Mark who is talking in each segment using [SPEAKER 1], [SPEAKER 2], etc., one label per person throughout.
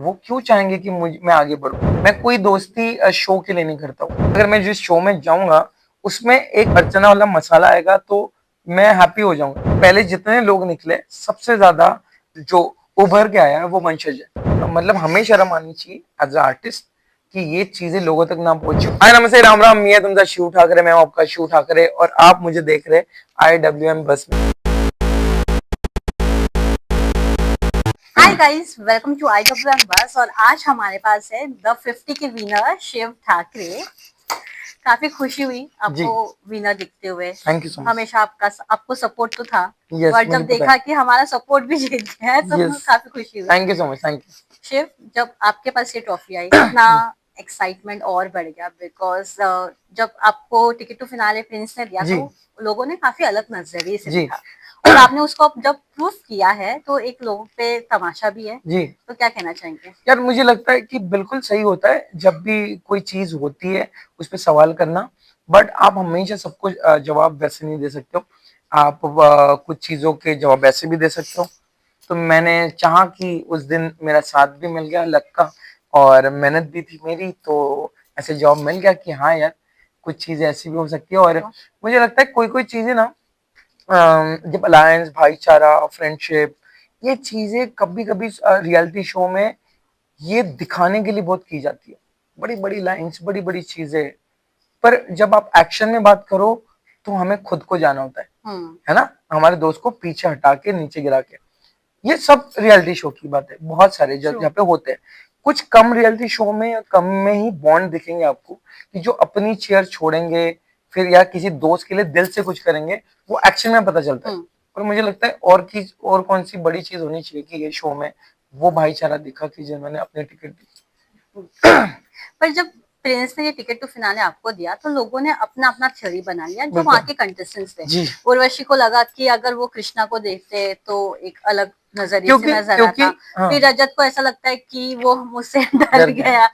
[SPEAKER 1] वो क्यों चाहेंगे कि मैं आगे बढ़ूं। मैं कोई दोस्ती शो के लिए नहीं करता हूँ। अगर मैं जिस शो में जाऊंगा उसमें एक अर्चना वाला मसाला आएगा तो मैं हैप्पी हो जाऊंगा। पहले जितने लोग निकले सबसे ज्यादा जो उभर के आया है वो वंशज है। मतलब हमें शर्म आनी चाहिए एज आर्टिस्ट कि ये चीजें लोगों तक ना पहुंचे। हाय नमस्ते राम राम, मैं तुमका शिव ठाकरे, मैं आपका शिव ठाकरे और आप मुझे देख रहे IWM बस में।
[SPEAKER 2] Hi guys, welcome to IWM bus. और आज हमारे पास है द 50 के विनर शिव ठाकरे। काफी खुशी हुई आपको विनर दिखते हुए।
[SPEAKER 1] Thank you so much.
[SPEAKER 2] हमेशा आपको सपोर्ट तो था,
[SPEAKER 1] यस
[SPEAKER 2] बट
[SPEAKER 1] मुझे
[SPEAKER 2] जब
[SPEAKER 1] पता
[SPEAKER 2] देखा कि हमारा सपोर्ट भी जीत गया है तो
[SPEAKER 1] यस
[SPEAKER 2] काफी खुशी हुई।
[SPEAKER 1] Thank you so much. Thank
[SPEAKER 2] Shiv, जब आपके पास ये ट्रॉफी आई कितना एक्साइटमेंट और बढ़ गया, बिकॉज जब आपको टिकट टू फिनाले प्रिंस ने दिया
[SPEAKER 1] जी
[SPEAKER 2] तो लोगों ने काफी अलग नजरिए से
[SPEAKER 1] जी
[SPEAKER 2] देखा और आपने उसको जब प्रूफ किया है तो एक लोगों पे तमाशा भी है।
[SPEAKER 1] जी
[SPEAKER 2] तो क्या कहना चाहेंगे?
[SPEAKER 1] यार, मुझे लगता है कि बिल्कुल सही होता है जब भी कोई चीज होती है उस पर सवाल करना। बट आप हमेशा सबको जवाब वैसे नहीं दे सकते हो। आप कुछ चीजों के जवाब वैसे भी दे सकते हो। तो मैंने चाहा कि उस दिन मेरा साथ भी मिल गया लक का और मेहनत भी थी मेरी, तो ऐसे जवाब मिल गया कि हाँ यार, कुछ चीजें ऐसी भी हो सकती है। और मुझे लगता है कोई कोई चीजें ना, जब अलायंस, भाईचारा, फ्रेंडशिप, ये चीजें कभी कभी रियलिटी शो में ये दिखाने के लिए बहुत की जाती है। बड़ी बड़ी लाइंस, बड़ी बड़ी चीजें, पर जब आप एक्शन में बात करो तो हमें खुद को जाना होता है ना, हमारे दोस्त को पीछे हटा के नीचे गिरा के। ये सब रियलिटी शो की बात है, बहुत सारे जगह पे होते हैं। कुछ कम रियलिटी शो में या कम में ही बॉन्ड दिखेंगे आपको कि जो अपनी चेयर छोड़ेंगे फिर या किसी दोस्त के लिए दिल से कुछ करेंगे, वो एक्शन में पता चलता है। और मुझे लगता है और कौन सी बड़ी चीज होनी चाहिए कि ये शो में वो भाईचारा दिखा कि जिन्होंने अपने टिकट दी।
[SPEAKER 2] पर जब प्रिंस ने ये टिकट टू फिनाले आपको दिया तो लोगों ने अपना अपना थ्योरी बना लिया। जो वहाँ के कंटेस्टेंट्स थे, उर्वशी को लगा कि अगर वो कृष्णा को देखते तो एक अलग नजरिए से नजर
[SPEAKER 1] क्योंकि
[SPEAKER 2] आता।
[SPEAKER 1] हाँ,
[SPEAKER 2] फिर रजत को ऐसा लगता है कि वो मुझसे डर गया।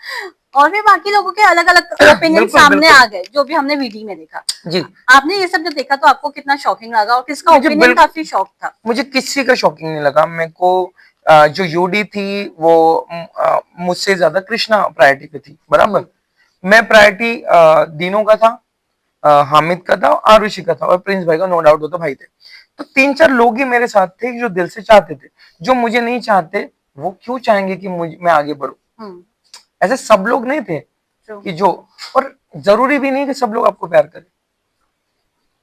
[SPEAKER 2] और भी बाकी लोगों के अलग अलग ओपिनियन सामने आ गए, जो भी हमने वीडियो में देखा।
[SPEAKER 1] जी।
[SPEAKER 2] आपने ये सब जो देखा तो आपको कितना शॉकिंग लगा और किसका ओपिनियन काफी शॉक था?
[SPEAKER 1] मुझे किसी का शॉकिंग नहीं लगा। मेरे को जो यूडी थी वो मुझसे ज्यादा कृष्णा प्रायोरिटी पे थी, बराबर। मैं प्रायोरिटी दिनों का था, हामिद का था, आरुषि का था और प्रिंस भाई का, नो डाउट वो तो भाई थे। तो तीन चार लोग ही मेरे साथ थे जो दिल से चाहते थे। जो मुझे नहीं चाहते वो क्यों चाहेंगे कि मैं आगे बढ़ूं। ऐसे सब लोग नहीं थे कि जो, और जरूरी भी नहीं कि सब लोग आपको प्यार करें।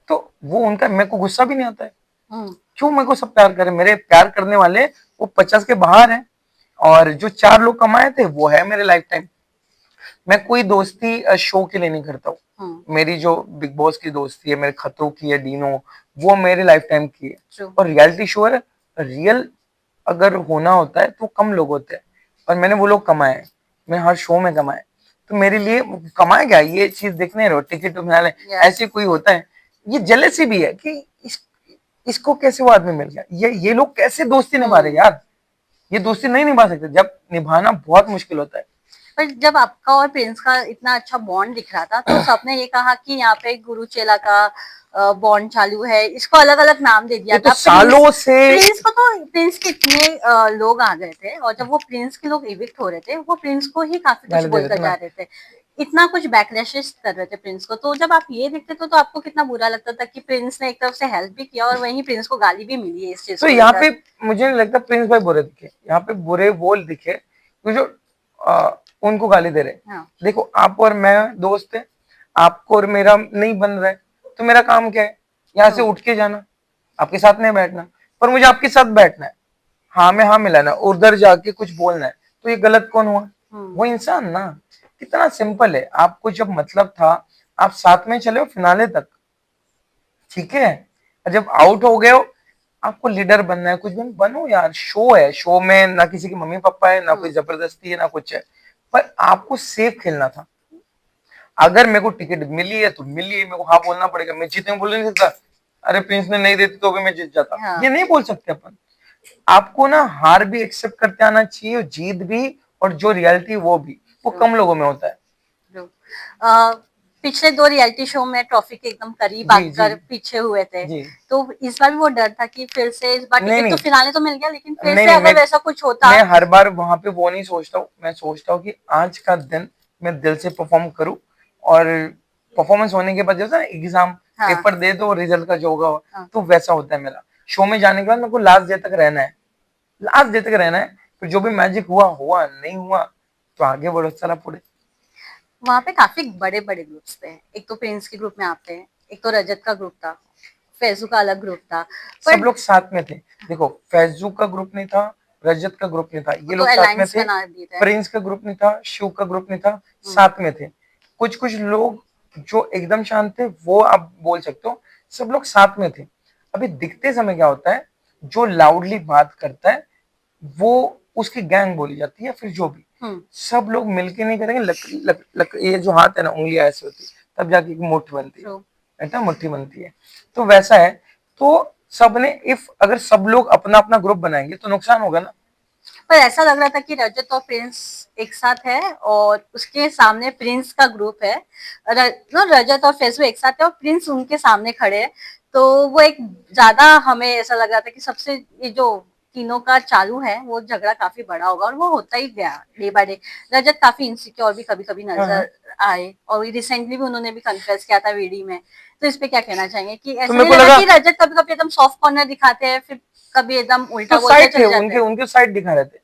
[SPEAKER 1] तो वो उनका, मेरे को गुस्सा भी नहीं आता है। क्यों मेरे को सब प्यार करें? मेरे प्यार करने वाले वो 50 के बाहर हैं। और जो चार लोग कमाए थे वो है मेरे लाइफ टाइम। मैं कोई दोस्ती शो के लिए नहीं करता हूँ। मेरी जो बिग बॉस की दोस्ती है, मेरे खतरों की है, डीनो, वो मेरे लाइफ टाइम की है। और रियलिटी शो है, रियल अगर होना होता है तो कम लोग होते हैं और मैंने वो लोग कमाए। मैं हर शो में कमाए, तो मेरे लिए कमाए क्या, ये चीज देखने रहो टिकट तो मिला ले, ऐसे कोई होता है। ये जेलसी भी है कि इसको कैसे वो आदमी मिल गया, ये लोग कैसे दोस्ती निभा रहे यार। ये दोस्ती नहीं निभा सकते, जब निभाना बहुत मुश्किल होता है।
[SPEAKER 2] पर जब आपका और प्रिंस का इतना अच्छा बॉन्ड दिख रहा था तो सबने ये कहा कि यहाँ पे गुरु चेला का बॉन्ड चालू है, इसको अलग अलग नाम दे दिया
[SPEAKER 1] ये तो
[SPEAKER 2] था।
[SPEAKER 1] सालों से
[SPEAKER 2] प्रिंस के इतने लोग आ गए थे और जब वो प्रिंस के लोग इविक्ट हो रहे थे वो प्रिंस को ही काफी कुछ बोलकर जा रहे थे, इतना कुछ बैकलैशेस कर रहे थे प्रिंस को। तो जब आप ये देखते तो आपको कितना बुरा लगता था कि प्रिंस ने एक तरफ से हेल्प भी किया और वहीं प्रिंस को गाली भी मिली है इस चीज
[SPEAKER 1] तो
[SPEAKER 2] को
[SPEAKER 1] यहाँ
[SPEAKER 2] लेकर।
[SPEAKER 1] पे मुझे नहीं लगता प्रिंस भाई बुरे दिखे, यहाँ पे बुरे वो दिखे जो उनको गाली दे रहे। देखो, आप और मैं दोस्त है, आपको और मेरा नहीं बन रहा है, तो मेरा काम क्या है? यहाँ से उठ के जाना, आपके साथ नहीं बैठना। पर मुझे आपके साथ बैठना है, हाँ में हाँ मिलाना, उधर जाके कुछ बोलना है, तो ये गलत कौन हुआ? वो इंसान ना। कितना सिंपल है, आपको जब मतलब था आप साथ में चले हो फिनाले तक, ठीक है। और जब आउट हो गए हो, आपको लीडर बनना है, कुछ भी बनो यार। शो है, शो में ना किसी की मम्मी पापा है, ना कोई जबरदस्ती है, ना कुछ है। पर आपको सेफ खेलना था। अगर मेरे को टिकट मिली है तो मिली है, मेरे को हाँ बोलना पड़ेगा। मैं जीते बोल नहीं सकता अरे प्रिंस ने नहीं देती तो भी मैं जीत जाता, ये नहीं बोल सकते अपन। आपको ना हार भी एक्सेप्ट करते आना चाहिए, जीत भी, और जो रियलिटी वो भी, वो कम लोगों में होता है।
[SPEAKER 2] पिछले 2 रियलिटी शो में ट्रॉफी के एकदम करीब
[SPEAKER 1] जी जी
[SPEAKER 2] आकर पीछे हुए थे,
[SPEAKER 1] जी।
[SPEAKER 2] तो इस बार भी वो डर था कि फिर से इस बार
[SPEAKER 1] नहीं
[SPEAKER 2] एक तो
[SPEAKER 1] नहीं
[SPEAKER 2] फिनाले तो मिल गया, लेकिन फिर
[SPEAKER 1] नहीं
[SPEAKER 2] से
[SPEAKER 1] नहीं
[SPEAKER 2] अगर वैसा कुछ होता।
[SPEAKER 1] मैं हर बार वहां पे वो नहीं सोचता हूँ, मैं सोचता हूँ कि आज का दिन मैं दिल से परफॉर्म करूँ, और परफॉर्मेंस होने के बाद जैसा एग्जाम
[SPEAKER 2] हाँ
[SPEAKER 1] पेपर दे दो, रिजल्ट का जो होगा
[SPEAKER 2] हाँ।
[SPEAKER 1] तो वैसा होता है मेरा। शो में जाने के बाद मेरे को लास्ट डे तक रहना है, लास्ट डे तक रहना है, फिर जो भी मैजिक हुआ हुआ, नहीं हुआ तो आगे बढ़ो, चला पुढे।
[SPEAKER 2] वहां पे काफी बड़े बड़े ग्रुप्स थे, एक तो प्रिंस के ग्रुप में आप थे, एक तो रजत का ग्रुप था, फैजू का अलग ग्रुप था,
[SPEAKER 1] सब
[SPEAKER 2] पर
[SPEAKER 1] लोग साथ में थे। देखो फैजू का ग्रुप नहीं था, रजत का ग्रुप नहीं था,
[SPEAKER 2] वो
[SPEAKER 1] ये
[SPEAKER 2] तो
[SPEAKER 1] लोग साथ में
[SPEAKER 2] अलायंस
[SPEAKER 1] थे।
[SPEAKER 2] बना दिए थे।
[SPEAKER 1] प्रिंस का ग्रुप नहीं था, शिव का ग्रुप नहीं था,
[SPEAKER 2] हम्म,
[SPEAKER 1] साथ में थे। कुछ कुछ लोग जो एकदम शांत थे वो आप बोल सकते हो, सब लोग साथ में थे। अभी दिखते समय क्या होता है, जो लाउडली बात करता है वो उसकी गैंग बोली जाती है, फिर जो भी
[SPEAKER 2] हम्म,
[SPEAKER 1] सब लोग मिलके नहीं करेंगे। ये जो हाथ है ना, उंगलियां ऐसे होती है, तब जाके एक मुट्ठी बनती है,
[SPEAKER 2] ट्रू।
[SPEAKER 1] ऐसा मुट्ठी बनती है। तो वैसा है। तो सबने इफ अगर सब लोग अपना अपना ग्रुप बनाएंगे तो नुकसान होगा ना।
[SPEAKER 2] पर ऐसा लग रहा था कि रजत और प्रिंस एक साथ है और उसके सामने प्रिंस का ग्रुप है, रजत और फैजू एक साथ है और प्रिंस उनके सामने खड़े हैं, तो वो एक ज्यादा हमें ऐसा लग रहा था कि सबसे ये जो तीनों का चालू है वो झगड़ा काफी बड़ा होगा, और वो होता ही गया डे बाय डे। रजत काफी इनसिक्योर भी कभी कभी
[SPEAKER 1] हाँ हाँ।
[SPEAKER 2] नजर आए, और रिसेंटली भी उन्होंने भी कन्फेस किया था वीडी में। तो इस पे क्या कहना चाहेंगे कि
[SPEAKER 1] तो
[SPEAKER 2] ऐसा
[SPEAKER 1] मेरे
[SPEAKER 2] नहीं
[SPEAKER 1] को
[SPEAKER 2] लगा
[SPEAKER 1] लगा,
[SPEAKER 2] कि रजत कभी कभी एकदम सॉफ्ट कॉर्नर दिखाते हैं, फिर कभी एकदम
[SPEAKER 1] तो
[SPEAKER 2] उल्टा बोलते
[SPEAKER 1] साइड थे
[SPEAKER 2] चले जाते
[SPEAKER 1] उनके,
[SPEAKER 2] हैं।
[SPEAKER 1] उनके साइड दिखा रहे थे,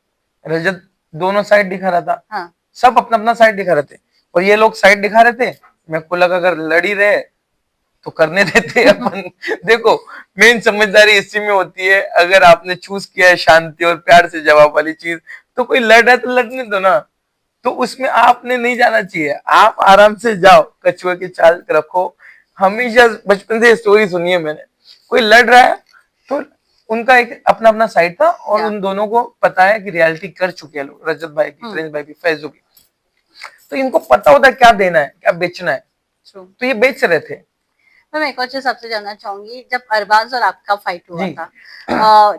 [SPEAKER 1] रजत दोनों साइड दिखा रहा था,
[SPEAKER 2] हाँ
[SPEAKER 1] सब अपना अपना साइड दिखा रहे थे, और ये लोग साइड दिखा रहे थे। मेरे को लगा अगर लड़ ही रहे तो करने देते अपन। देखो मेन समझदारी इसी में होती है, अगर आपने चूज किया है शांति और प्यार से जवाब वाली चीज, तो कोई लड़ रहा है तो लड़ने दो ना। तो उसमें आपने नहीं जाना चाहिए, आप आराम से जाओ, कछुए की चाल रखो। हमेशा बचपन से स्टोरी सुनी है मैंने, कोई लड़ रहा है तो उनका एक अपना अपना साइड था, और
[SPEAKER 2] या
[SPEAKER 1] उन दोनों को पता है कि रियलिटी कर चुके हैं लोग, रजत भाई भी,
[SPEAKER 2] हम्म,
[SPEAKER 1] प्रिंस भाई भी, फैजू भी। तो इनको पता होता है क्या देना है क्या बेचना है,
[SPEAKER 2] ट्रू।
[SPEAKER 1] तो ये बेच रहे थे।
[SPEAKER 2] मैं एक और चीज आपसे जानना चाहूंगी, जब अरबाज और आपका फाइट हुआ
[SPEAKER 1] जी
[SPEAKER 2] था,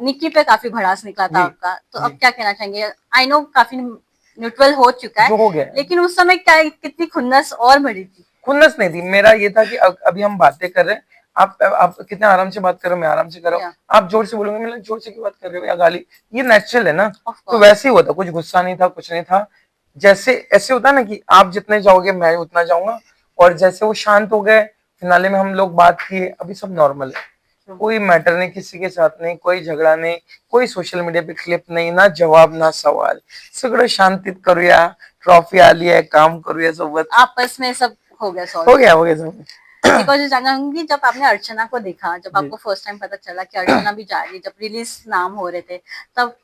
[SPEAKER 2] निक्की पे काफी भड़ास निकला था
[SPEAKER 1] जी
[SPEAKER 2] आपका, तो
[SPEAKER 1] जी।
[SPEAKER 2] अब क्या कहना चाहेंगे? आई नो काफी न्यूट्रल हो चुका है,
[SPEAKER 1] जो हो गया है।
[SPEAKER 2] लेकिन उस समय क्या कितनी खुन्नस और बढ़ी थी।
[SPEAKER 1] खुन्नस नहीं थी, मेरा ये था कि अभी हम बातें कर रहे हैं, आप कितने आराम से बात कर रहे हो, मैं आराम से कर रहा हूँ।
[SPEAKER 2] या
[SPEAKER 1] आप जोर से बोलोगे, मैं जोर से क्यों बात कर रहे हो या गाली, ये नेचुरल है ना।
[SPEAKER 2] ऑफ
[SPEAKER 1] तो
[SPEAKER 2] कोर्स।
[SPEAKER 1] वैसे ही हुआ था, कुछ गुस्सा नहीं था, कुछ नहीं था। जैसे ऐसे होता है ना कि आप जितने जाओगे मैं उतना जाऊंगा, और जैसे वो शांत हो गए, फिनाले में हम लोग बात किए, अभी सब नॉर्मल है। कोई मैटर नहीं किसी के साथ, नहीं कोई झगड़ा नहीं, कोई सोशल मीडिया पे क्लिप नहीं, ना जवाब ना सवाल, सगळं शांतीत करूया, ट्रॉफी आली है, काम करूया सोबत।
[SPEAKER 2] आपस में सब हो गया सॉल्व।
[SPEAKER 1] हो गया सब।
[SPEAKER 2] एक और चीज जानना चाहूंगी, जब आपने अर्चना को देखा, जब
[SPEAKER 1] जी।
[SPEAKER 2] आपको फर्स्ट टाइम पता चला कि अर्चना भी जा रही है, जब रिलीज नाम हो रहे थे, तब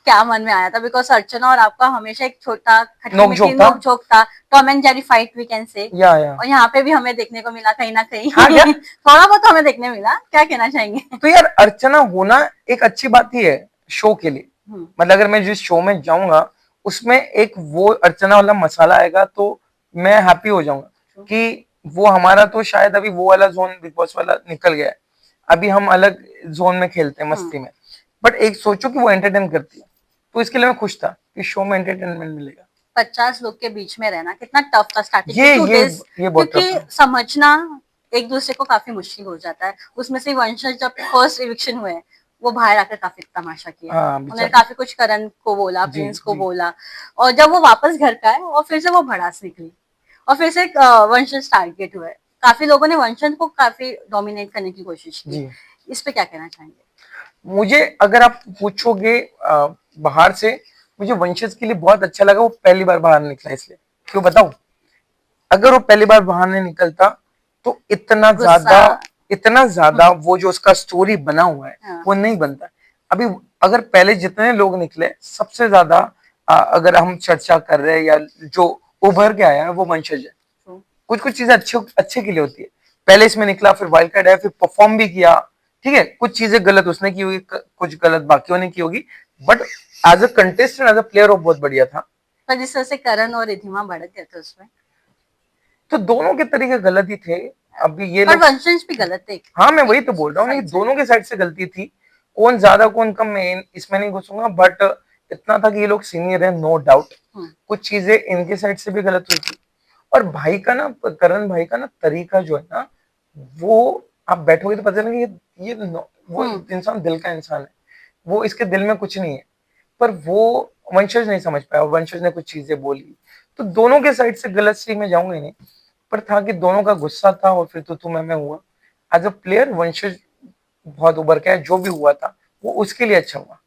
[SPEAKER 2] क्या मन में आया था? बिकॉज अर्चना और आपका हमेशा एक छोटा खट्टी
[SPEAKER 1] नोक
[SPEAKER 2] मीठी
[SPEAKER 1] झोंक था।
[SPEAKER 2] नोक झोंक था, Tom and Jerry fight we can say,
[SPEAKER 1] या
[SPEAKER 2] और यहाँ पे भी हमें देखने को मिला कहीं ना कहीं।
[SPEAKER 1] हाँ क्या।
[SPEAKER 2] थोड़ा बहुत हमें देखने मिला, क्या कहना चाहेंगे?
[SPEAKER 1] तो यार अर्चना होना एक अच्छी बात ही है शो के लिए।
[SPEAKER 2] हम्म,
[SPEAKER 1] मतलब अगर मैं जिस शो में जाऊंगा उसमें एक वो अर्चना वाला मसाला आएगा तो मैं हैप्पी हो जाऊंगा कि वो हमारा तो शायद अभी वो वाला जोन बिग बॉस वाला निकल गया है, अभी हम अलग जोन में खेलते हैं
[SPEAKER 2] हम्म।
[SPEAKER 1] मस्ती में। बट एक सोचो कि वो एंटरटेन करती है, तो इसके लिए मैं खुश था कि शो में एंटरटेनमेंट मिलेगा।
[SPEAKER 2] 50 लोग के बीच में रहना कितना टफ था स्टार्टिंग के
[SPEAKER 1] ये
[SPEAKER 2] 2 डेज,
[SPEAKER 1] ये बहुत टफ
[SPEAKER 2] क्योंकि
[SPEAKER 1] था।
[SPEAKER 2] समझना एक दूसरे को काफी मुश्किल हो जाता है। उसमें से वंशज जब फर्स्ट इविक्शन हुए, वो बाहर आकर काफी तमाशा किया,
[SPEAKER 1] हाँ
[SPEAKER 2] उन्होंने
[SPEAKER 1] बेचारा।
[SPEAKER 2] काफी कुछ करण को बोला,
[SPEAKER 1] जी
[SPEAKER 2] प्रिंस को
[SPEAKER 1] जी।
[SPEAKER 2] बोला, और जब वो वापस घर पे आए और फिर से वो भड़ास निकली, और फिर से वंशज टारगेट हुए। काफी लोगों ने वंशज को काफी डोमिनेट करने की कोशिश की।
[SPEAKER 1] जी
[SPEAKER 2] इस पे क्या कहना चाहेंगे?
[SPEAKER 1] मुझे अगर आप पूछोगे बाहर से, मुझे वंशज के लिए बहुत अच्छा लगा वो पहली बार बाहर निकला, इसलिए क्यों बताऊं। अगर वो पहली बार बाहर नहीं निकलता तो
[SPEAKER 2] गुस्सा।
[SPEAKER 1] इतना ज्यादा वो जो उसका स्टोरी बना हुआ है
[SPEAKER 2] हाँ,
[SPEAKER 1] वो नहीं बनता। अभी अगर पहले जितने लोग निकले सबसे ज्यादा अगर हम चर्चा कर रहे हैं या जो उभर के आया है वो वंशज है। कुछ कुछ चीजें अच्छे अच्छे के लिए होती है, पहले इसमें निकला, फिर वाइल्ड कार्ड है, फिर परफॉर्म भी किया। ठीक है, कुछ चीजें गलत उसने की होगी, कुछ गलत बाकियों ने की होगी, but as a contestant as a player वो बहुत बढ़िया था।
[SPEAKER 2] पर जिस तरह से करण और रिधिमा भड़क गए थे उसमें,
[SPEAKER 1] तो दोनों के तरीके गलत ही थे। अभी ये
[SPEAKER 2] पर
[SPEAKER 1] लोग,
[SPEAKER 2] वंशज भी गलत थे
[SPEAKER 1] हाँ मैं वही
[SPEAKER 2] एक
[SPEAKER 1] तो बोल रहा हूँ ना कि
[SPEAKER 2] साइड से।
[SPEAKER 1] दोनों के साइड से गलती थी। कौन ज्यादा कौन कम मैं इसमें नहीं घुसूंगा, बट इतना था कि ये लोग सीनियर है नो डाउट।
[SPEAKER 2] हम्म,
[SPEAKER 1] कुछ चीजें इनके साइड से भी गलत हुई थी, और भाई का ना, करण भाई का ना तरीका जो है ना, वो आप बैठोगे तो पता लगेगा वो इंसान दिल का इंसान है, वो इसके दिल में कुछ नहीं है। पर वो वंशज नहीं समझ पाया, वंशज ने कुछ चीजें बोली, तो दोनों के साइड से गलत सी में जाऊंगा ही नहीं, पर था कि दोनों का गुस्सा था और फिर तो मैं हुआ। एज अ प्लेयर वंशज बहुत उभर के आया, जो भी हुआ था वो उसके लिए अच्छा हुआ।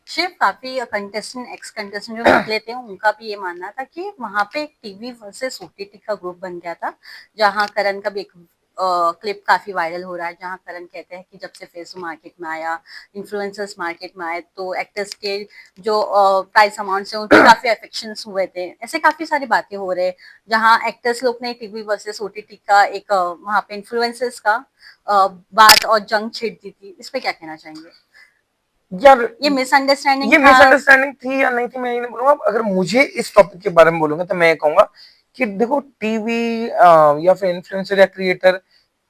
[SPEAKER 2] शिव काफी कंटेस्टेंट एक्स कंटेस्टेंट जो निकले थे उनका भी ये मानना था कि वहां पे एक टीवी वर्सेस ओटीटी का ग्रुप बन गया था, जहां करण का भी एक क्लिप काफी वायरल हो रहा है, जहां करण कहते हैं कि जब से फेसबुक मार्केट में आया, इन्फ्लुएंसर्स मार्केट में आए, तो एक्टर्स के जो प्राइस अमाउंट है उन पे काफी अफेक्शंस हुए थे। ऐसे काफी सारी बातें हो रहे हैं, जहां एक्टर्स लोग ने टीवी वर्सेस ओटीटी का एक वहां पे इन्फ्लुएंसर्स का बात और जंग छेड़ दी थी। इस पे क्या कहना चाहेंगे?
[SPEAKER 1] यार
[SPEAKER 2] ये मिसअंडरस्टैंडिंग
[SPEAKER 1] ये
[SPEAKER 2] था।
[SPEAKER 1] मिसअंडरस्टैंडिंग थी या नहीं थी मैं ये नहीं बोलूंगा। अगर मुझे इस टॉपिक के बारे में बोलूंगा तो मैं ये कहूंगा कि देखो, टीवी या फिर इन्फ्लुएंसर या क्रिएटर,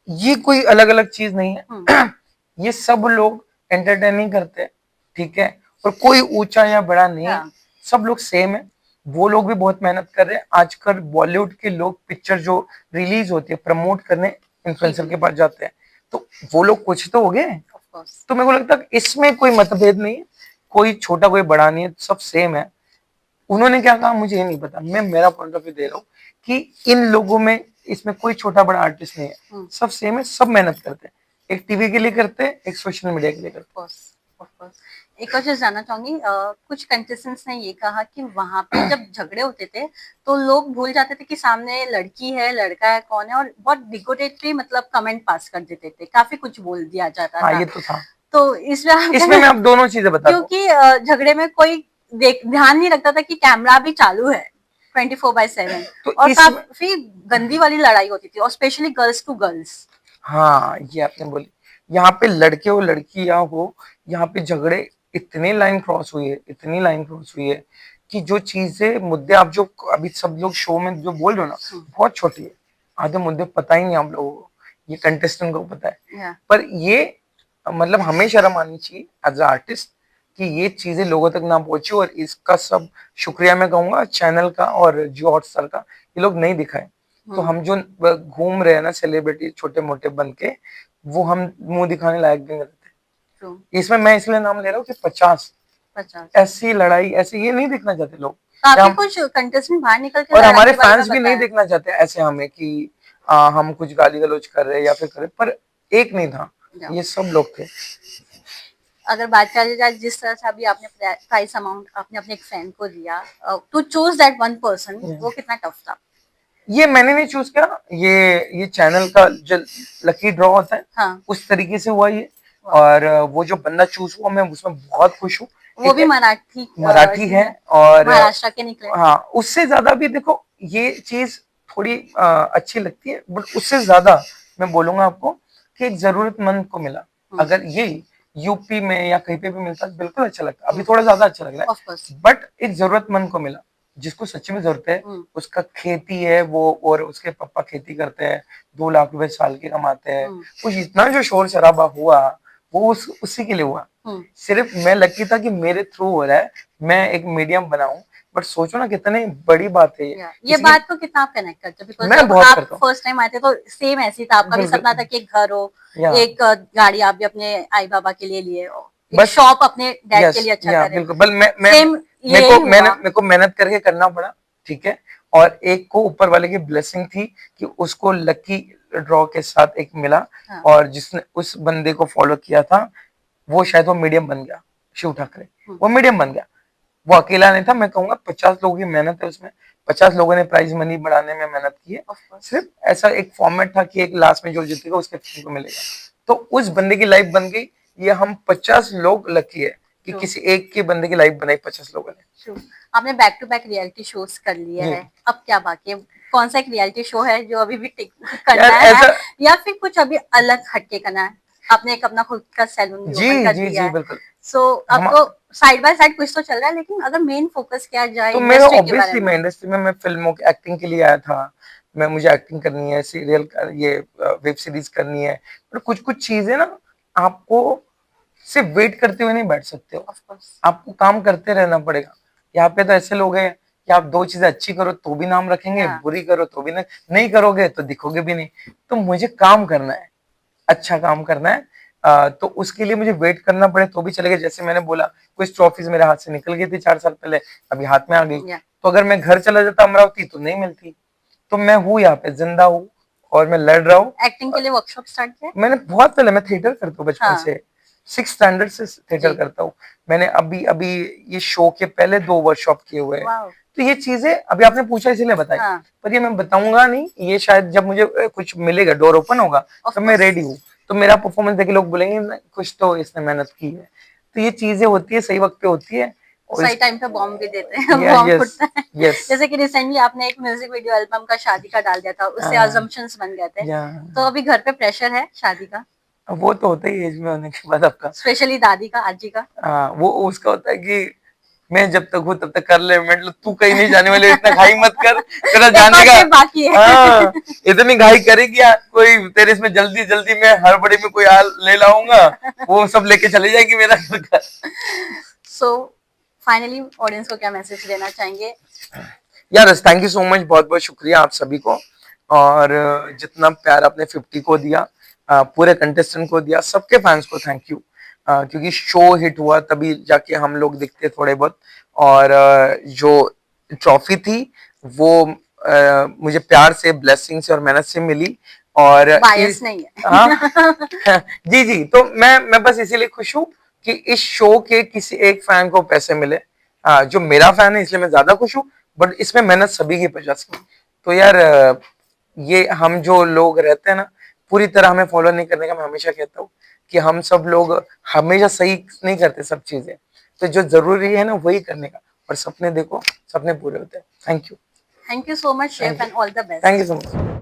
[SPEAKER 1] ये कोई अलग अलग चीज नहीं है। ये सब लोग एंटरटेनिंग करते हैं, ठीक है, और कोई ऊंचा या बड़ा नहीं है, सब लोग सेम है। वो लोग भी बहुत मेहनत कर रहे हैं। आजकल बॉलीवुड के लोग पिक्चर जो रिलीज होती है प्रमोट करने इन्फ्लुएंसर के पास जाते हैं, तो वो लोग कुछ तो हो गए। तो मेरे को लगता है इसमें कोई मतभेद नहीं है, कोई छोटा कोई बड़ा नहीं है, सब सेम है। उन्होंने क्या कहा मुझे ये नहीं पता, मैं मेरा पॉइंट ऑफ व्यू दे रहा हूँ कि इन लोगों में, इसमें कोई छोटा बड़ा आर्टिस्ट नहीं है, सब सेम है, सब मेहनत करते हैं, एक टीवी के लिए करते हैं, एक सोशल मीडिया के लिए करते हैं।
[SPEAKER 2] एक और चीज जानना चाहूंगी, कुछ कंटेस्टेंट्स ने ये कहा कि वहां पे जब झगड़े होते थे तो लोग भूल जाते थे कि सामने लड़की है लड़का है कौन है, और बहुत डिगोटेटरी मतलब कमेंट पास कर देते थे, काफी कुछ बोल दिया जाता
[SPEAKER 1] हाँ
[SPEAKER 2] था।
[SPEAKER 1] ये तो था।
[SPEAKER 2] तो
[SPEAKER 1] इसमें मैं अब दोनों चीजें बताता हूँ।
[SPEAKER 2] क्योंकि झगड़े में कोई ध्यान नहीं रखता था कि कैमरा भी चालू है 24/7,
[SPEAKER 1] तो
[SPEAKER 2] और
[SPEAKER 1] इस
[SPEAKER 2] काफी गंदी वाली लड़ाई होती थी, और स्पेशली गर्ल्स टू गर्ल्स।
[SPEAKER 1] हाँ ये आपने बोली, यहाँ पे लड़के हो लड़कियां हो, यहाँ पे झगड़े इतनी लाइन क्रॉस हुई है, इतनी लाइन क्रॉस हुई है कि जो चीजें मुद्दे आप जो अभी सब लोग शो में जो बोल रहे हो ना, बहुत छोटी है। आधे मुद्दे पता ही नहीं आप लोगों को, ये कंटेस्टेंट को पता है। पर ये मतलब हमें शर्म आनी चाहिए एज आर्टिस्ट कि ये चीजें लोगों तक ना पहुंची, और इसका सब शुक्रिया मैं कहूंगा चैनल का और जियो हॉटस्टार का, ये लोग नहीं दिखाए। तो हम जो घूम रहे हैं ना सेलिब्रिटी छोटे मोटे बन के, वो हम मुंह दिखाने लायक भी नहीं रहते। इसमें मैं इसलिए नाम ले रहा हूँ कि 50 ऐसी लड़ाई, ऐसे ये नहीं देखना चाहते लोग।
[SPEAKER 2] काफी कुछ कंटेस्टेंट बाहर निकल के
[SPEAKER 1] और
[SPEAKER 2] लड़ाई
[SPEAKER 1] हमारे
[SPEAKER 2] के बारे में
[SPEAKER 1] फैंस भी नहीं
[SPEAKER 2] बताया।
[SPEAKER 1] देखना चाहते ऐसे हमें कि हम कुछ गाली गलौज कर रहे हैं या फिर कर रहे, पर एक नहीं था, ये सब लोग थे।
[SPEAKER 2] अगर बात करी जाए जिस तरह से अभी आपने प्राइस अमाउंट आपने अपने एक फैन को दिया, to choose that one person, वो कितना टफ था?
[SPEAKER 1] ये मैंने नहीं चूज किया, ये चैनल का जो लकी ड्रॉ होता है,
[SPEAKER 2] हाँ।
[SPEAKER 1] उस तरीके से हुआ ये। और वो जो बंदा चूज हुआ, मैं उसमें बहुत खुश हूँ।
[SPEAKER 2] वो भी
[SPEAKER 1] मराठी है और
[SPEAKER 2] महाराष्ट्र के निकले।
[SPEAKER 1] हाँ, उससे ज्यादा भी देखो ये चीज थोड़ी अच्छी लगती है, बट उससे ज्यादा मैं बोलूंगा आपको कि एक जरूरतमंद को मिला। अगर ये यूपी में या कहीं पे भी मिलता तो बिल्कुल अच्छा लगता, अभी थोड़ा ज्यादा अच्छा लग रहा है, बट एक जरूरतमंद को मिला जिसको सच्ची में जरूरत है। उसका खेती है वो, और उसके पापा खेती करते हैं, 2 लाख रुपए साल के कमाते हैं। कुछ इतना जो शोर शराबा हुआ वो उसी के लिए हुआ। सिर्फ मैं लकी था कि मेरे थ्रू हो रहा है, मैं एक मीडियम बनाऊं, बट सोचो ना कितनी बड़ी बात है
[SPEAKER 2] ये बात को कितना आप कनेक्ट करते हो? बिकॉज
[SPEAKER 1] मैं
[SPEAKER 2] जब
[SPEAKER 1] बहुत
[SPEAKER 2] आप
[SPEAKER 1] करता हूँ।
[SPEAKER 2] फर्स्ट टाइम आए थे तो सेम ऐसी था, आपका भी सपना था कि एक घर हो, एक गाड़ी आप भी अपने आई बाबा के लिए लिए हो, एक शॉप अपने डैड के लिए अच्छा करे।
[SPEAKER 1] बिल्कुल, बल मैं
[SPEAKER 2] सेम
[SPEAKER 1] मेरे को मेहनत करके करना पड़ा, ठीक है। और एक को ऊपर वाले की ब्लेसिंग थी कि उसको लकी ड्रॉ के साथ एक मिला। और जिसने उस बंदे को फॉलो किया था, वो शायद वो मीडियम बन गया, शिव ठाकरे, वो मीडियम बन गया। वो अकेला नहीं था, मैं कहूंगा 50 लोगों की मेहनत है उसमें, 50 लोगों ने प्राइज मनी बढ़ाने में मेहनत की है। सिर्फ ऐसा एक फॉर्मेट था कि एक लास्ट में जो जीतेगा उसके फ्री को मिलेगा, तो उस बंदे की लाइफ बन गई। ये हम 50 लोग लकी है कि किसी एक के बंदे की लाइफ बनाई 50 लोगों ने।
[SPEAKER 2] आपने back to back reality shows कर लिया है, अब क्या बाकी है? कौन सा एक रियलिटी शो है जो अभी भी करना है, या फिर कुछ अभी अलग हटके करना है? आपने एक अपना खुद का सैलून भी ओपन कर दिया है,
[SPEAKER 1] बिल्कुल।
[SPEAKER 2] सो अब तो साइड बाय साइड कुछ तो चल रहा है, लेकिन अगर मेन फोकस किया जाए
[SPEAKER 1] तो मेरा ऑब्वियसली मैं इंडस्ट्री में, मैं फिल्मों की एक्टिंग के लिए आया था। मुझे एक्टिंग करनी है, सीरियल ये वेब सीरीज करनी है, पर कुछ कुछ चीजें ना आपको सिर्फ वेट करते हुए नहीं बैठ सकते हो, आपको काम करते रहना पड़ेगा। यहाँ पे तो ऐसे लोग हैं कि आप दो चीजें अच्छी करो तो भी नाम रखेंगे,
[SPEAKER 2] हाँ।
[SPEAKER 1] बुरी करो तो भी नहीं करोगे तो दिखोगे भी नहीं। तो मुझे काम करना है, अच्छा काम करना है। तो उसके लिए मुझे वेट करना पड़े तो भी चलेगा। जैसे मैंने बोला, कुछ ट्रॉफीज मेरे हाथ से निकल गई थी 4 साल पहले, अभी हाथ में आ गई।
[SPEAKER 2] या
[SPEAKER 1] तो अगर मैं घर चला जाता अमरावती तो नहीं मिलती। तो मैं हूँ यहाँ पे, जिंदा हूँ और मैं लड़ रहा हूँ।
[SPEAKER 2] एक्टिंग के लिए वर्कशॉप स्टार्ट किया?
[SPEAKER 1] मैंने बहुत पहले, मैं थिएटर करता हूँ बचपन
[SPEAKER 2] हाँ
[SPEAKER 1] से, 6 स्टैंडर्ड से थिएटर
[SPEAKER 2] जी।
[SPEAKER 1] करता हूँ। मैंने अभी अभी ये शो के पहले 2 वर्कशॉप किए हुए हैं।
[SPEAKER 2] वाओ।
[SPEAKER 1] तो ये चीजें अभी आपने पूछा इसीलिए बताई,
[SPEAKER 2] हाँ
[SPEAKER 1] पर ये मैं बताऊंगा नहीं। ये शायद जब मुझे कुछ मिलेगा, डोर ओपन होगा,
[SPEAKER 2] ऑफ
[SPEAKER 1] तब मैं
[SPEAKER 2] कोर्स।
[SPEAKER 1] रेडी हूँ। तो मेरा परफॉर्मेंस देख के लोग बोलेंगे "नहीं, कुछ तो इसने मेहनत की है"। तो ये चीजें होती है, सही वक्त पे होती है। और
[SPEAKER 2] सही
[SPEAKER 1] इस
[SPEAKER 2] टाइम पे बॉम्ब भी देते हैं,
[SPEAKER 1] या
[SPEAKER 2] बॉम्ब
[SPEAKER 1] यस,
[SPEAKER 2] फुटता है।
[SPEAKER 1] यस।
[SPEAKER 2] जैसे कि रिसेंटली आपने एक म्यूजिक वीडियो एल्बम का शादी का डाल दिया था, उससे अजम्पशंस बन गए थे।
[SPEAKER 1] या
[SPEAKER 2] तो अभी घर पे प्रेशर है शादी का,
[SPEAKER 1] वो तो होता ही एज में होने के बाद आपका।
[SPEAKER 2] स्पेशली दादी का, आजी का?
[SPEAKER 1] हाँ, वो उसका होता है कि मैं जब तक हूँ तब तक कर ले, मतलब तू कहीं नहीं जाने वाले, इतना घाई मत कर, तेरा
[SPEAKER 2] एक
[SPEAKER 1] जाने
[SPEAKER 2] और
[SPEAKER 1] का।
[SPEAKER 2] स्टेप बाकी है।
[SPEAKER 1] हाँ, इतनी घाई करेगी यार कोई तेरे, इसमें जल्दी जल्दी में हड़बड़ी में कोई हाल ले लाऊंगा, वो सब लेके चली जाएगी मेरा घर का।
[SPEAKER 2] सो फाइनली ऑडियंस को क्या मैसेज देना चाहेंगे?
[SPEAKER 1] यार थैंक यू सो मच, बहुत बहुत शुक्रिया आप सभी को। और जितना प्यार आपने 50 को दिया, पूरे कंटेस्टेंट को दिया, सबके फैंस को थैंक यू। क्योंकि शो हिट हुआ तभी जाके हम लोग दिखते थोड़े बहुत। और जो ट्रॉफी थी वो मुझे प्यार से, ब्लेसिंग से और मेहनत से मिली। और
[SPEAKER 2] बायस नहीं
[SPEAKER 1] हाँ।
[SPEAKER 2] है।
[SPEAKER 1] जी जी, तो मैं बस इसीलिए खुश हूँ कि इस शो के किसी एक फैन को पैसे मिले। जो मेरा फैन है इसलिए मैं ज्यादा खुश हूँ, बट इसमें मेहनत सभी की वजह से। तो यार ये हम जो लोग रहते हैं ना, पूरी तरह हमें फॉलो नहीं करने का, मैं हमेशा कहता हूँ कि हम सब लोग हमेशा सही नहीं करते सब चीजें। तो जो जरूरी है ना वही करने का, और सपने देखो, सपने पूरे होते हैं। Thank you.
[SPEAKER 2] Thank you so much
[SPEAKER 1] thank
[SPEAKER 2] chef
[SPEAKER 1] you.
[SPEAKER 2] And all the
[SPEAKER 1] thank you
[SPEAKER 2] best.
[SPEAKER 1] So much.